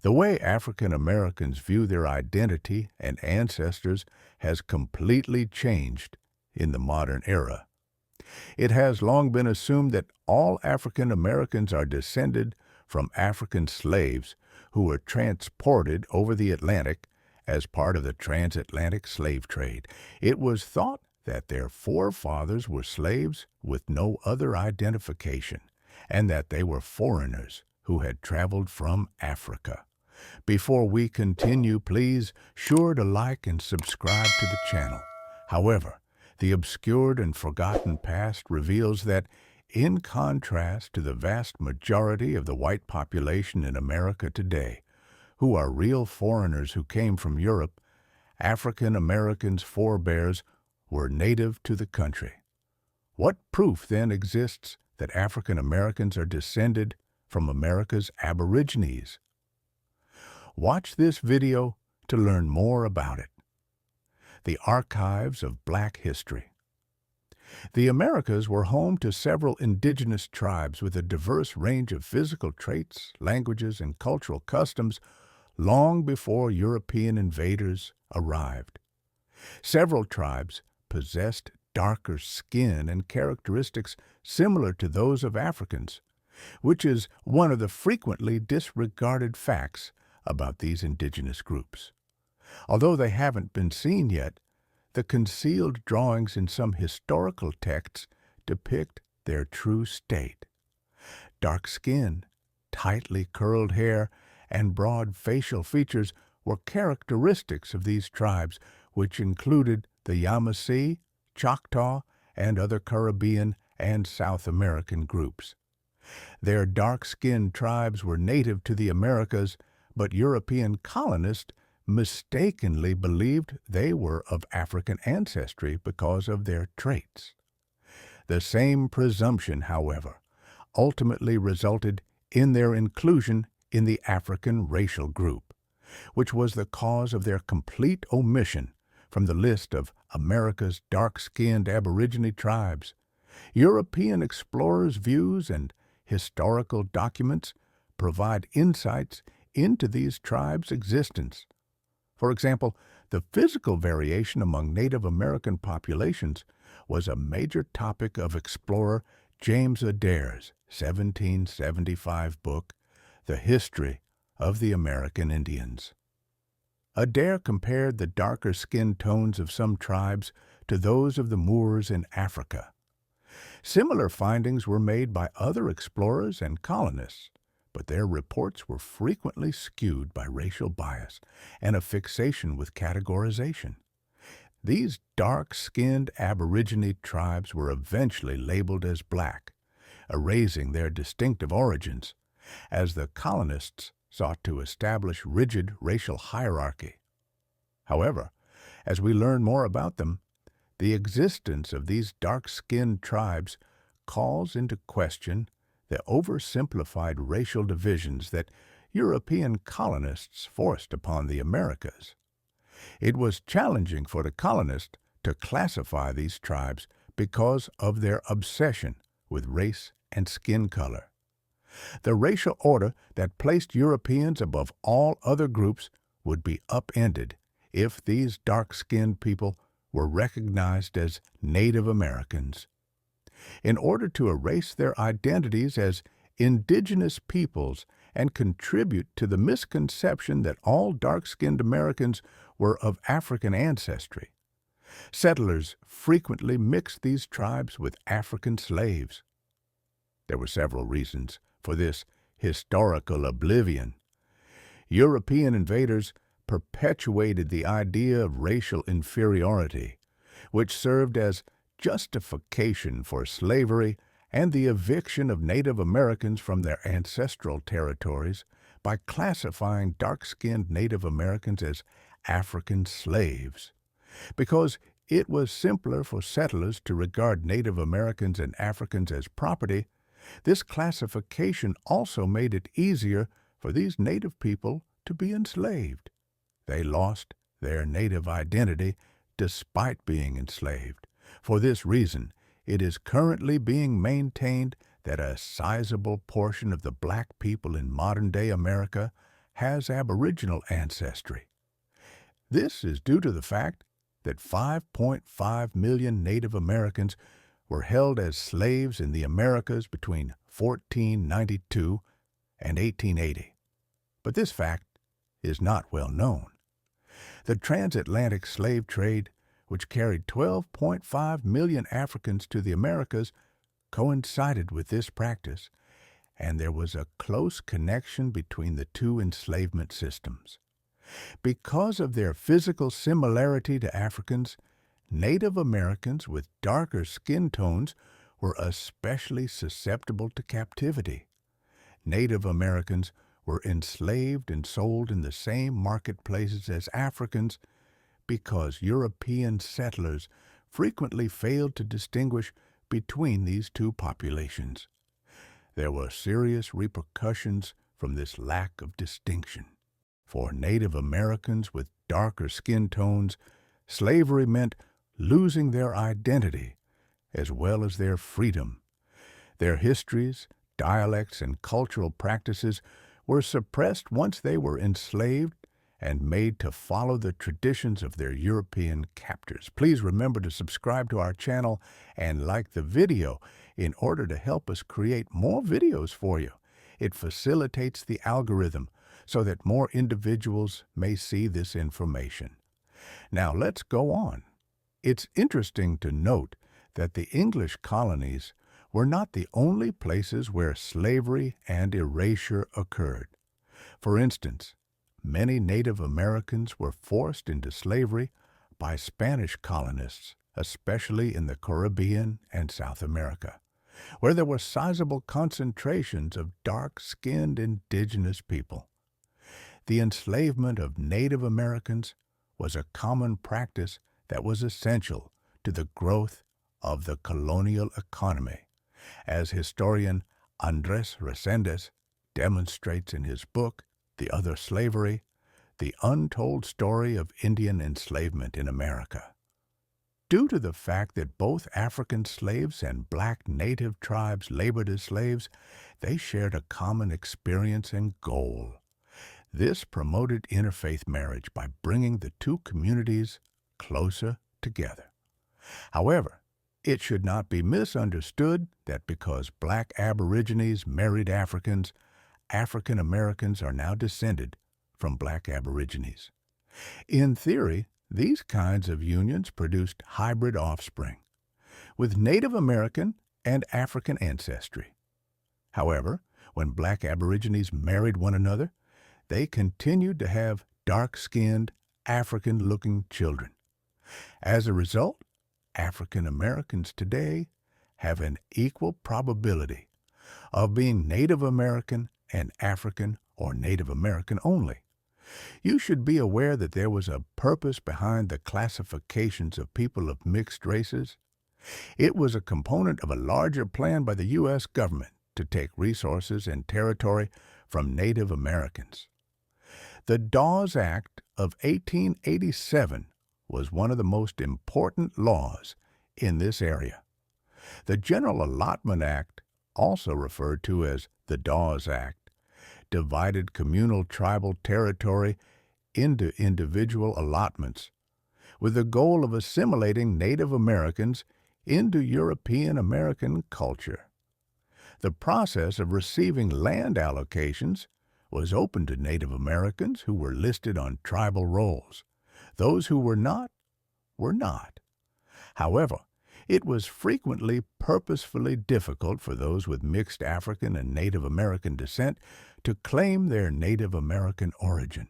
The way African Americans view their identity and ancestors has completely changed in the modern era. It has long been assumed that all African Americans are descended from African slaves who were transported over the Atlantic as part of the transatlantic slave trade. It was thought that their forefathers were slaves with no other identification, and that they were foreigners who had traveled from Africa. Before we continue, please sure to like and subscribe to the channel. However, the obscured and forgotten past reveals that, in contrast to the vast majority of the white population in America today, who are real foreigners who came from Europe, African Americans' forebears were native to the country. What proof then exists that African Americans are descended from America's Aborigines? Watch this video to learn more about it. The Archives of Black History. The Americas were home to several indigenous tribes with a diverse range of physical traits, languages, and cultural customs long before European invaders arrived. Several tribes possessed darker skin and characteristics similar to those of Africans, which is one of the frequently disregarded facts about these indigenous groups. Although they haven't been seen yet, the concealed drawings in some historical texts depict their true state. Dark skin, tightly curled hair, and broad facial features were characteristics of these tribes, which included the Yamasee, Choctaw, and other Caribbean and South American groups. Their dark-skinned tribes were native to the Americas, but European colonists mistakenly believed they were of African ancestry because of their traits. The same presumption, however, ultimately resulted in their inclusion in the African racial group, which was the cause of their complete omission from the list of America's dark-skinned Aborigine tribes. European explorers' views and historical documents provide insights into these tribes' existence. For example, the physical variation among Native American populations was a major topic of explorer James Adair's 1775 book, The History of the American Indians. Adair compared the darker skin tones of some tribes to those of the Moors in Africa. Similar findings were made by other explorers and colonists, but their reports were frequently skewed by racial bias and a fixation with categorization. These dark-skinned Aborigine tribes were eventually labeled as black, erasing their distinctive origins, as the colonists sought to establish rigid racial hierarchy. However, as we learn more about them, the existence of these dark-skinned tribes calls into question the oversimplified racial divisions that European colonists forced upon the Americas. It was challenging for the colonists to classify these tribes because of their obsession with race and skin color. The racial order that placed Europeans above all other groups would be upended if these dark-skinned people were recognized as Native Americans. In order to erase their identities as indigenous peoples and contribute to the misconception that all dark-skinned Americans were of African ancestry, settlers frequently mixed these tribes with African slaves. There were several reasons for this historical oblivion. European invaders perpetuated the idea of racial inferiority, which served as justification for slavery and the eviction of Native Americans from their ancestral territories by classifying dark-skinned Native Americans as African slaves. Because it was simpler for settlers to regard Native Americans and Africans as property, this classification also made it easier for these Native people to be enslaved. They lost their Native identity despite being enslaved. For this reason, it is currently being maintained that a sizable portion of the black people in modern-day America has Aboriginal ancestry. This is due to the fact that 5.5 million Native Americans were held as slaves in the Americas between 1492 and 1880. But this fact is not well known. The transatlantic slave trade, which carried 12.5 million Africans to the Americas, coincided with this practice, and there was a close connection between the two enslavement systems. Because of their physical similarity to Africans, Native Americans with darker skin tones were especially susceptible to captivity. Native Americans were enslaved and sold in the same marketplaces as Africans because European settlers frequently failed to distinguish between these two populations. There were serious repercussions from this lack of distinction. For Native Americans with darker skin tones, slavery meant losing their identity as well as their freedom. Their histories, dialects, and cultural practices were suppressed once they were enslaved and made to follow the traditions of their European captors. Please remember to subscribe to our channel and like the video in order to help us create more videos for you. It facilitates the algorithm so that more individuals may see this information. Now let's go on. It's interesting to note that the English colonies were not the only places where slavery and erasure occurred. For instance, many Native Americans were forced into slavery by Spanish colonists, especially in the Caribbean and South America, where there were sizable concentrations of dark-skinned indigenous people. The enslavement of Native Americans was a common practice that was essential to the growth of the colonial economy, as historian Andrés Reséndez demonstrates in his book, The Other Slavery, The Untold Story of Indian Enslavement in America. Due to the fact that both African slaves and black native tribes labored as slaves, they shared a common experience and goal. This promoted interfaith marriage by bringing the two communities closer together. However, it should not be misunderstood that because black Aborigines married Africans, African Americans are now descended from black Aborigines. In theory, these kinds of unions produced hybrid offspring, with Native American and African ancestry. However, when black Aborigines married one another, they continued to have dark-skinned, African-looking children. As a result, African Americans today have an equal probability of being Native American and African or Native American only. You should be aware that there was a purpose behind the classifications of people of mixed races. It was a component of a larger plan by the U.S. government to take resources and territory from Native Americans. The Dawes Act of 1887 was one of the most important laws in this area. The General Allotment Act, also referred to as the Dawes Act, divided communal tribal territory into individual allotments, with the goal of assimilating Native Americans into European American culture. The process of receiving land allocations was open to Native Americans who were listed on tribal rolls. Those who were not, were not. However, it was frequently purposefully difficult for those with mixed African and Native American descent to claim their Native American origin.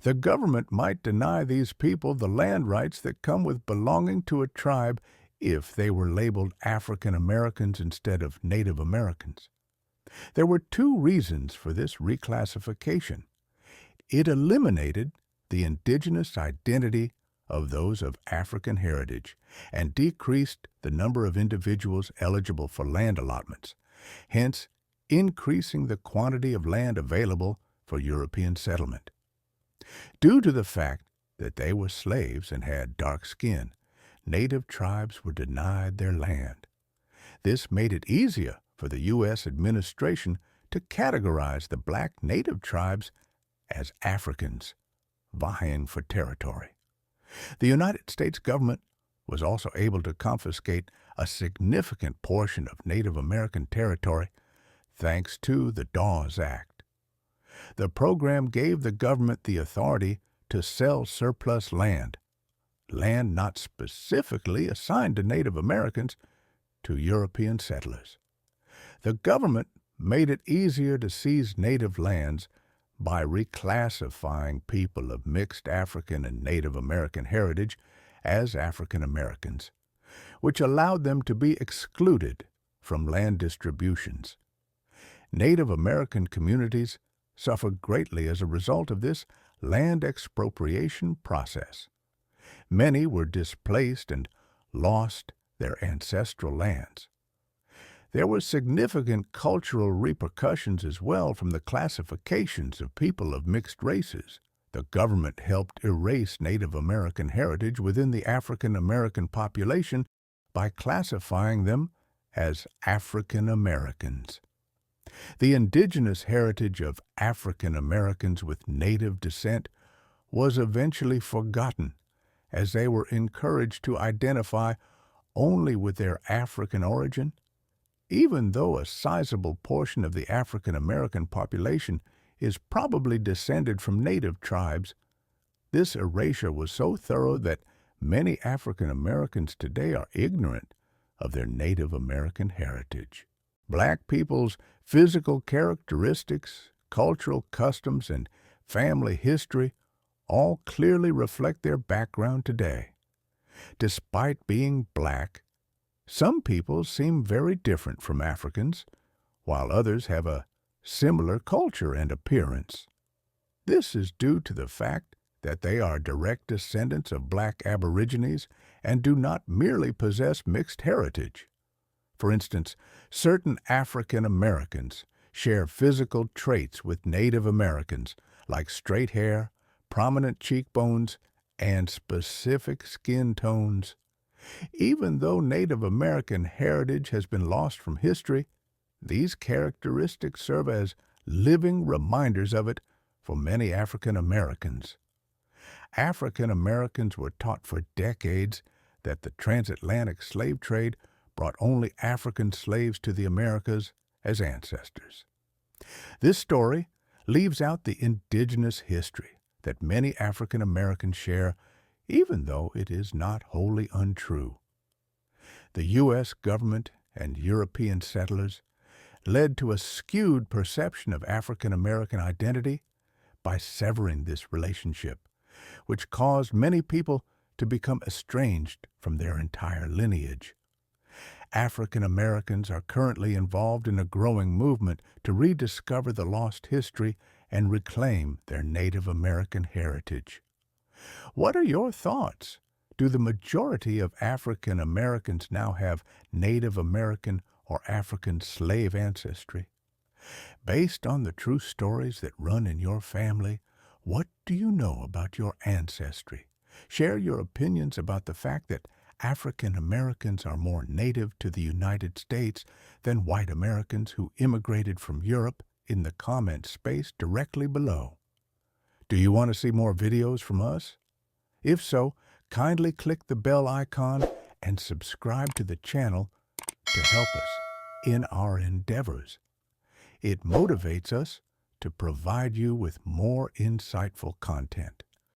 The government might deny these people the land rights that come with belonging to a tribe if they were labeled African Americans instead of Native Americans. There were two reasons for this reclassification. It eliminated the indigenous identity of those of African heritage and decreased the number of individuals eligible for land allotments, hence increasing the quantity of land available for European settlement. Due to the fact that they were slaves and had dark skin, native tribes were denied their land. This made it easier for the U.S. administration to categorize the black native tribes as Africans vying for territory. The United States government was also able to confiscate a significant portion of Native American territory thanks to the Dawes Act. The program gave the government the authority to sell surplus land not specifically assigned to Native Americans, to European settlers. The government made it easier to seize native lands by reclassifying people of mixed African and Native American heritage as African Americans, which allowed them to be excluded from land distributions. Native American communities suffered greatly as a result of this land expropriation process. Many were displaced and lost their ancestral lands. There were significant cultural repercussions as well from the classifications of people of mixed races. The government helped erase Native American heritage within the African American population by classifying them as African Americans. The indigenous heritage of African Americans with Native descent was eventually forgotten, as they were encouraged to identify only with their African origin. Even though a sizable portion of the African American population is probably descended from Native tribes, this erasure was so thorough that many African Americans today are ignorant of their Native American heritage. Black people's physical characteristics, cultural customs, and family history all clearly reflect their background today. Despite being black, some people seem very different from Africans, while others have a similar culture and appearance. This is due to the fact that they are direct descendants of black Aborigines and do not merely possess mixed heritage. For instance, certain African Americans share physical traits with Native Americans, like straight hair, prominent cheekbones, and specific skin tones. Even though Native American heritage has been lost from history, these characteristics serve as living reminders of it for many African Americans. African Americans were taught for decades that the transatlantic slave trade brought only African slaves to the Americas as ancestors. This story leaves out the indigenous history that many African Americans share, even though it is not wholly untrue. The U.S. government and European settlers led to a skewed perception of African American identity by severing this relationship, which caused many people to become estranged from their entire lineage. African Americans are currently involved in a growing movement to rediscover the lost history and reclaim their Native American heritage. What are your thoughts? Do the majority of African Americans now have Native American or African slave ancestry? Based on the true stories that run in your family, what do you know about your ancestry? Share your opinions about the fact that African Americans are more native to the United States than white Americans who immigrated from Europe in the comment space directly below. Do you want to see more videos from us? If so, kindly click the bell icon and subscribe to the channel to help us in our endeavors. It motivates us to provide you with more insightful content.